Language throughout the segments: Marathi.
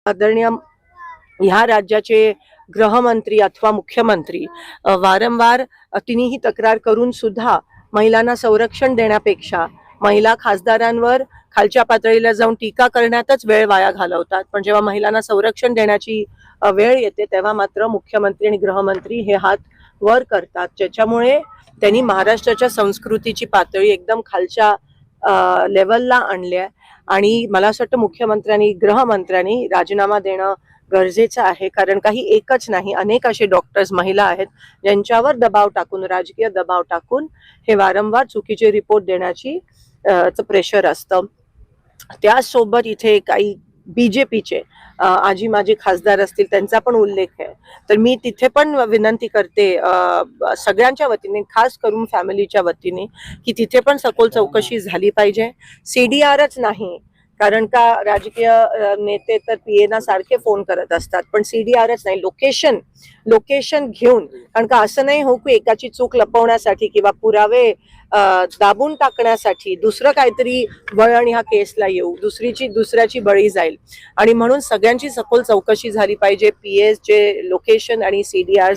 आदरणीय ह्या राज्याचे गृहमंत्री अथवा मुख्यमंत्री वारंवार तिन्ही तक्रार करून सुद्धा महिलांना संरक्षण देण्यापेक्षा महिला खासदारांवर खालच्या पातळीला जाऊन टीका करण्यातच वेळ वाया घालवतात। पण जेव्हा महिलांना संरक्षण देण्याची वेळ येते तेव्हा मात्र मुख्यमंत्री आणि गृहमंत्री हे हात वर करतात, ज्याच्यामुळे त्यांनी महाराष्ट्राच्या संस्कृतीची पातळी एकदम खालच्या लेवलला आणली आहे। आणि मला असं वाटतं मुख्यमंत्र्यांनी गृहमंत्र्यांनी राजीनामा देणं गरजेचं आहे, कारण काही एकच नाही, अनेक असे डॉक्टर्स महिला आहेत ज्यांच्यावर दबाव टाकून, राजकीय दबाव टाकून हे वारंवार चुकीचे रिपोर्ट देण्याची प्रेशर असतं। त्यासोबत इथे काही बीजेपीचे आजी माजी खासदार असतील त्यांचा पण उल्लेख आहे, तर मी तिथे पण विनंती करते सगळ्यांच्या वतीने, खास करून फॅमिलीच्या वतीने, की तिथे पण सखोल चौकशी झाली पाहिजे। सीडीआरच नाही, कारण का राजकीय नेते तर पीएना सारखे फोन करत असतात, पण सीडीआरच नाही, लोकेशन घेऊन, कारण का असं नाही हो की एकाची चूक लपवण्यासाठी किंवा पुरावे दाबून टाकण्यासाठी दुसरं काहीतरी वळण ह्या केसला येऊ, दुसऱ्याची बळी जाईल। आणि म्हणून सगळ्यांची सखोल चौकशी झाली पाहिजे, पीएचे लोकेशन आणि सीडीआर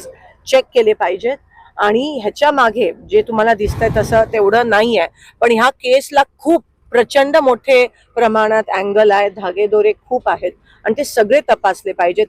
चेक केले पाहिजेत। आणि ह्याच्या मागे जे तुम्हाला दिसतंय तसं तेवढं नाही आहे, पण ह्या केसला खूप प्रचंड मोठे प्रमाणात अँगल आहे, धागेदोरे खूप आहेत आणि ते सगळे तपासले पाहिजेत।